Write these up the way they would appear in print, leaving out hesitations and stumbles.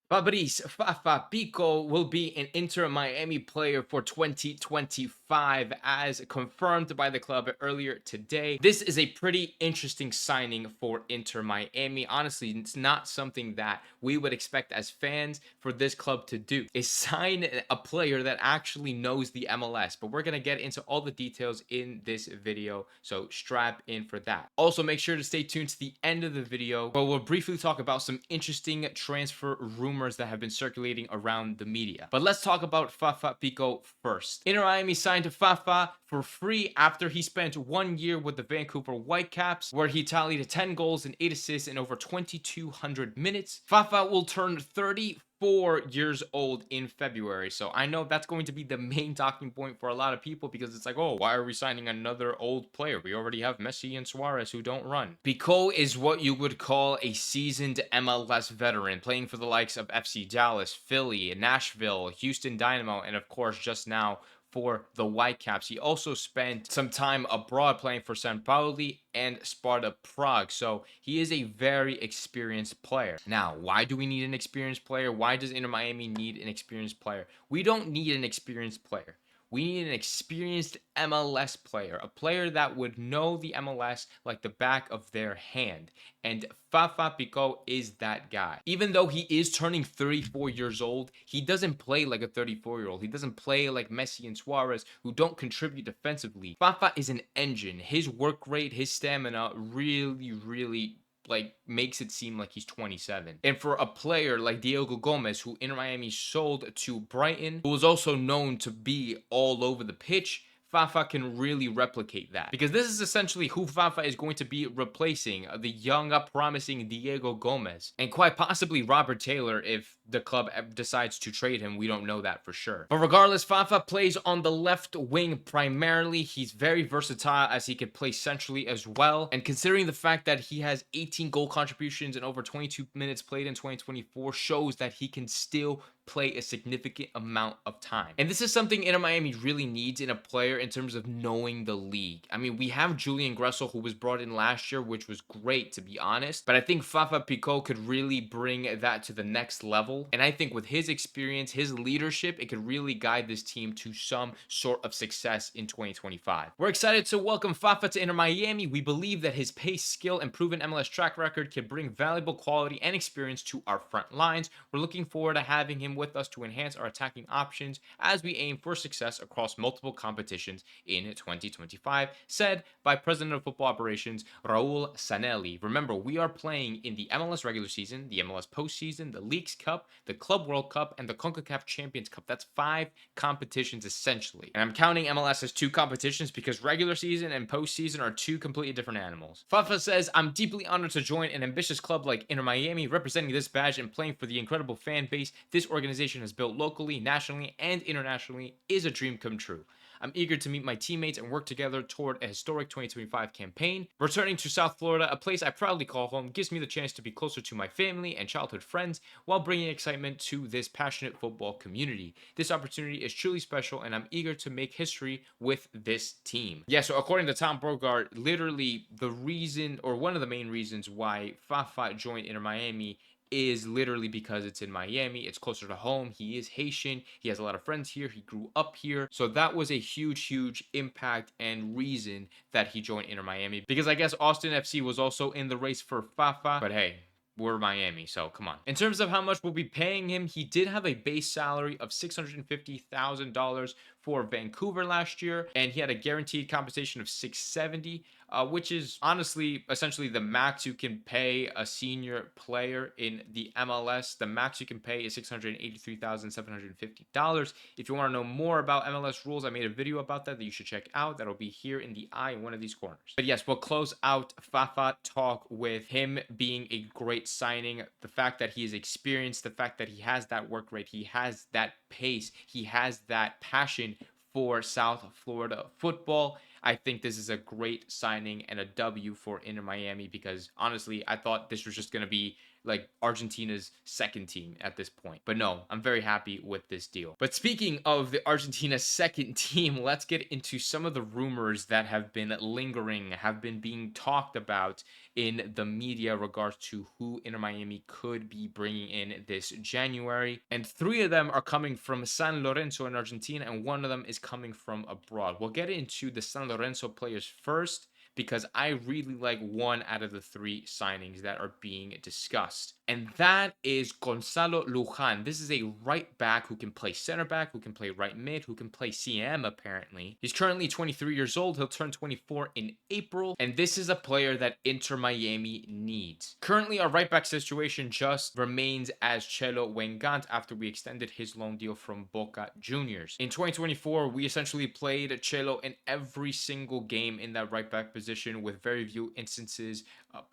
Fabrice Fafa Picault will be an Inter Miami player for 2025 as confirmed by the club earlier today. This is a pretty interesting signing for Inter Miami. Honestly, it's not something that we would expect as fans for this club to do, is sign a player that actually knows the MLS. But we're going to get into all the details in this video, so strap in for that. Also, make sure to stay tuned to the end of the video where we'll briefly talk about some interesting transfer rumors that have been circulating around the media. But let's talk about Fafa Picault first. Inter Miami signed Fafa for free after he spent 1 year with the Vancouver Whitecaps, where he tallied 10 goals and 8 assists in over 2,200 minutes. Fafa will turn 34 years old in February. So I know that's going to be the main talking point for a lot of people because it's like, oh, why are we signing another old player? We already have Messi and Suarez who don't run. Picault is what you would call a seasoned MLS veteran, playing for the likes of FC Dallas, Philly, Nashville, Houston Dynamo, and of course just now for the Whitecaps. He also spent some time abroad playing for San Pauli and Sparta Prague. So he is a very experienced player. Now, why do we need an experienced player? Why does Inter Miami need an experienced player? We don't need an experienced player. We need an experienced MLS player, a player that would know the MLS like the back of their hand. And Fafa Picault is that guy. Even though he is turning 34 years old, he doesn't play like a 34-year-old. He doesn't play like Messi and Suarez, who don't contribute defensively. Fafa is an engine. His work rate, his stamina really like makes it seem like he's 27. And for a player like Diego Gomez, who Inter Miami sold to Brighton, who is also known to be all over the pitch, Fafa can really replicate that, because this is essentially who Fafa is going to be replacing, the young, promising Diego Gomez, and quite possibly Robert Taylor if the club decides to trade him. We don't know that for sure. But regardless, Fafa plays on the left wing primarily. He's very versatile as he could play centrally as well. And considering the fact that he has 18 goal contributions and over 22 minutes played in 2024 shows that he can still play a significant amount of time. And this is something Inter Miami really needs in a player in terms of knowing the league. I mean, we have Julian Gressel, who was brought in last year, which was great, to be honest. But I think Fafa Picault could really bring that to the next level. And I think with his experience, his leadership, it could really guide this team to some sort of success in 2025. We're excited to welcome Fafa to Inter Miami. We believe that his pace, skill, and proven MLS track record can bring valuable quality and experience to our front lines. We're looking forward to having him with us to enhance our attacking options as we aim for success across multiple competitions in 2025, said by President of Football Operations Raul Sanelli. Remember, we are playing in the MLS regular season, the MLS postseason, the Leagues Cup, the Club World Cup, and the CONCACAF Champions Cup. That's 5 competitions essentially. And I'm counting MLS as 2 competitions because regular season and postseason are 2 completely different animals. Fafa says, I'm deeply honored to join an ambitious club like Inter Miami, representing this badge and playing for the incredible fan base this organization has built locally, nationally, and internationally is a dream come true. I'm eager to meet my teammates and work together toward a historic 2025 campaign. Returning to South Florida, a place I proudly call home, gives me the chance to be closer to my family and childhood friends while bringing excitement to this passionate football community. This opportunity is truly special, and I'm eager to make history with this team. Yeah, so according to Tom Bogart, literally the reason, or one of the main reasons why Fafa joined Inter Miami is literally because it's in Miami. It's closer to home. He is Haitian. He has a lot of friends here. He grew up here. So that was a huge impact and reason that he joined Inter Miami, because I guess Austin FC was also in the race for Fafa. But hey, we're Miami, so come on. In terms of how much we'll be paying him, he did have a base salary of $650,000 for Vancouver last year, and he had a guaranteed compensation of $670,000, which is honestly essentially the max you can pay a senior player in the MLS. The max you can pay is $683,750. If you want to know more about MLS rules, I made a video about that you should check out. That'll be here in the eye in one of these corners. But yes, we'll close out Fafa talk with him being a great signing. The fact that he is experienced, the fact that he has that work rate, he has that pace, he has that passion for South Florida football. I think this is a great signing and a W for Inter Miami, because honestly, I thought this was just going to be like Argentina's second team at this point. But no, I'm very happy with this deal. But speaking of the Argentina second team, let's get into some of the rumors that have been lingering, have been being talked about in the media regards to who Inter Miami could be bringing in this January. And 3 of them are coming from San Lorenzo in Argentina, and 1 of them is coming from abroad. We'll get into the San Lorenzo players first, because I really like 1 out of the 3 signings that are being discussed. And that is Gonzalo Lujan. This is a right back who can play center back, who can play right mid, who can play CM apparently. He's currently 23 years old. He'll turn 24 in April. And this is a player that Inter Miami needs. Currently, our right back situation just remains as Cuello Wengant after we extended his loan deal from Boca Juniors. In 2024, we essentially played Cuello in every single game in that right back position, with very few instances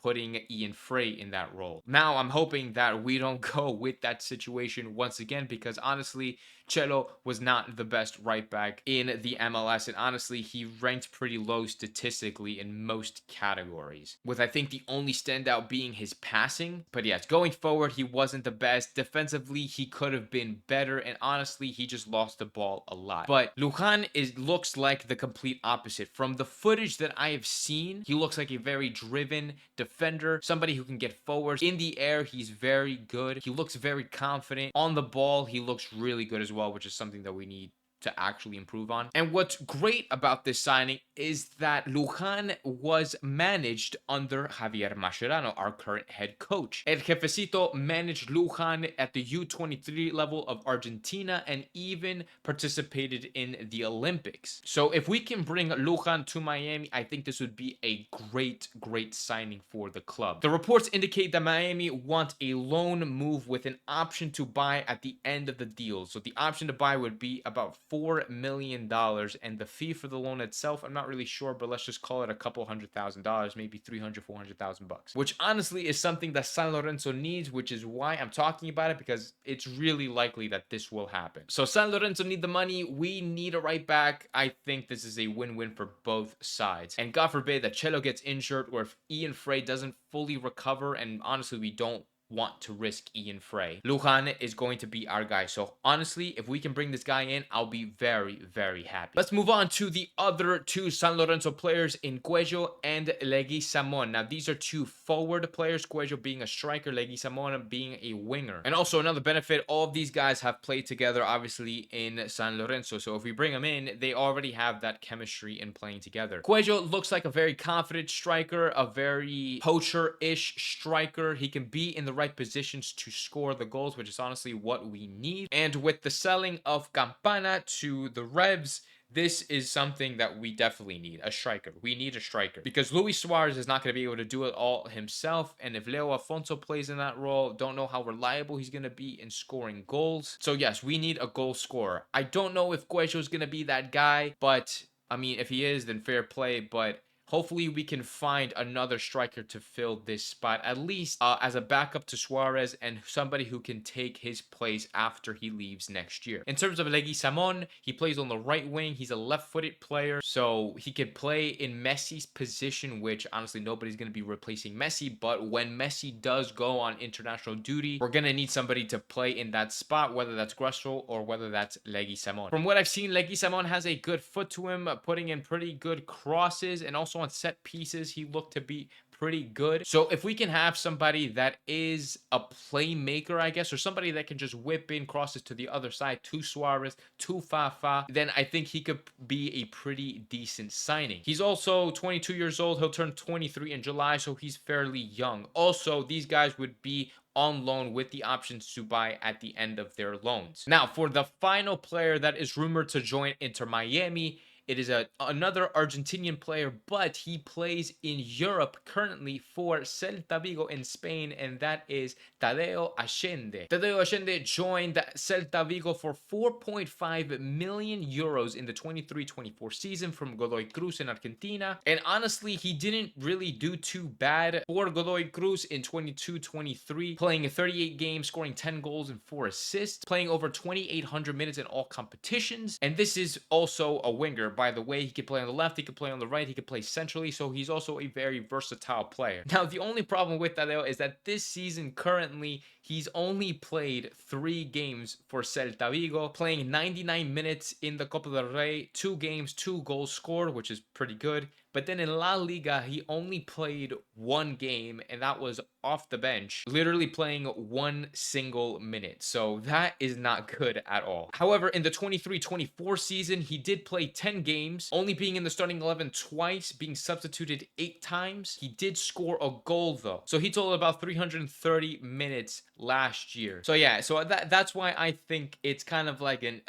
putting Ian Frey in that role. Now, I'm hoping that we don't go with that situation once again, because honestly, Cuello was not the best right back in the MLS, and honestly, he ranked pretty low statistically in most categories, with I think the only standout being his passing. But yes, going forward, he wasn't the best. Defensively, he could have been better, and honestly, he just lost the ball a lot. But Lujan looks like the complete opposite. From the footage that I have seen, he looks like a very driven defender, somebody who can get forwards. In the air, he's very good. He looks very confident. On the ball, he looks really good as well, which is something that we need to actually improve on. And what's great about this signing is that Lujan was managed under Javier Mascherano, our current head coach. El Jefecito managed Lujan at the U23 level of Argentina and even participated in the Olympics. So if we can bring Lujan to Miami, I think this would be a great signing for the club. The reports indicate that Miami want a loan move with an option to buy at the end of the deal. So the option to buy would be about $4 million, and the fee for the loan itself, I'm not really sure, but let's just call it a couple $100,000, maybe 300,000-400,000 bucks, which honestly is something that San Lorenzo needs, which is why I'm talking about it, because it's really likely that this will happen. So San Lorenzo need the money, we need a right back. I think this is a win-win for both sides, and God forbid that Cuello gets injured, or if Ian Frey doesn't fully recover, and honestly we don't want to risk Ian Frey, Lujan is going to be our guy. So honestly, if we can bring this guy in, I'll be very happy. Let's move on to the other 2 San Lorenzo players in Cuello and Leguizamon. Now, these are 2 forward players, Cuello being a striker, Leguizamon being a winger. And also another benefit, all of these guys have played together obviously in San Lorenzo. So if we bring them in, they already have that chemistry in playing together. Cuello looks like a very confident striker, a very poacher-ish striker. He can be in the right positions to score the goals, which is honestly what we need. And with the selling of Campana to the Revs, this is something that we definitely need, a striker. We need a striker, because Luis Suarez is not going to be able to do it all himself, and if Leo Afonso plays in that role, don't know how reliable he's going to be in scoring goals. So yes, we need a goal scorer. I don't know if Cuello is going to be that guy, but I mean, if he is, then fair play, but hopefully we can find another striker to fill this spot, at least as a backup to Suarez, and somebody who can take his place after he leaves next year. In terms of Leguizamon, he plays on the right wing. He's a left-footed player, so he could play in Messi's position, which honestly nobody's going to be replacing Messi, but when Messi does go on international duty, we're going to need somebody to play in that spot, whether that's Gressel or whether that's Leguizamon. From what I've seen, Leguizamon has a good foot to him, putting in pretty good crosses, and also on set pieces, he looked to be pretty good. So if we can have somebody that is a playmaker, I guess, or somebody that can just whip in crosses to the other side, to Suarez, to Fafa, then I think he could be a pretty decent signing. He's also 22 years old. He'll turn 23 in July, so he's fairly young. Also, these guys would be on loan with the options to buy at the end of their loans. Now, for the final player that is rumored to join Inter Miami, it is another Argentinian player, but he plays in Europe currently for Celta Vigo in Spain, and that is Tadeo Allende. Tadeo Allende joined Celta Vigo for 4.5 million euros in the 23-24 season from Godoy Cruz in Argentina, and honestly, he didn't really do too bad for Godoy Cruz in 22-23, playing 38 games, scoring 10 goals and 4 assists, playing over 2,800 minutes in all competitions, and this is also a winger. by the way, he could play on the left, he could play on the right, he could play centrally, so he's also a very versatile player. Now, the only problem with Tadeo is that this season, currently, he's only played 3 games for Celta Vigo, playing 99 minutes in the Copa del Rey, 2 games, 2 goals scored, which is pretty good. But then in La Liga, he only played 1 game, and that was off the bench, literally playing 1 single minute. So that is not good at all. However, in the 23-24 season, he did play 10 games, only being in the starting 11 twice, being substituted 8 times. He did score a goal though. So he totaled about 330 minutes last year. So yeah, so that's why I think it's kind of like an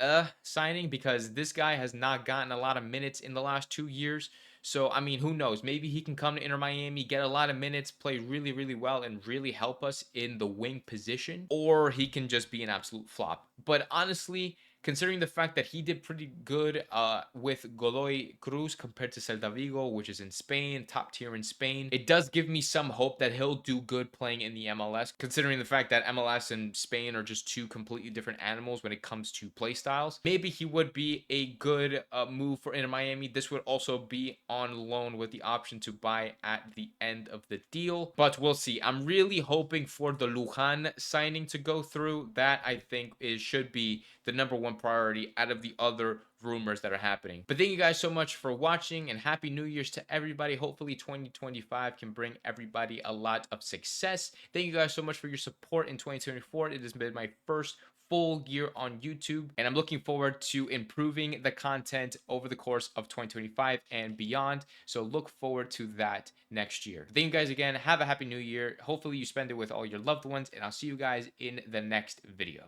signing, because this guy has not gotten a lot of minutes in the last 2 years. So, I mean, who knows? Maybe he can come to Inter Miami, get a lot of minutes, play really, really well, and really help us in the wing position. Or he can just be an absolute flop. But honestly, considering the fact that he did pretty good with Godoy Cruz compared to Celta Vigo, which is in Spain, top tier in Spain, it does give me some hope that he'll do good playing in the MLS, considering the fact that MLS and Spain are just 2 completely different animals when it comes to play styles. Maybe he would be a good move for Inter Miami. This would also be on loan with the option to buy at the end of the deal, but we'll see. I'm really hoping for the Lujan signing to go through. That, I think, should be the #1 priority out of the other rumors that are happening. But thank you guys so much for watching, and happy New Year's to everybody. Hopefully 2025 can bring everybody a lot of success. Thank you guys so much for your support in 2024. It has been my first full year on YouTube, and I'm looking forward to improving the content over the course of 2025 and beyond. So look forward to that next year. Thank you guys again. Have a happy new year. Hopefully you spend it with all your loved ones, and I'll see you guys in the next video.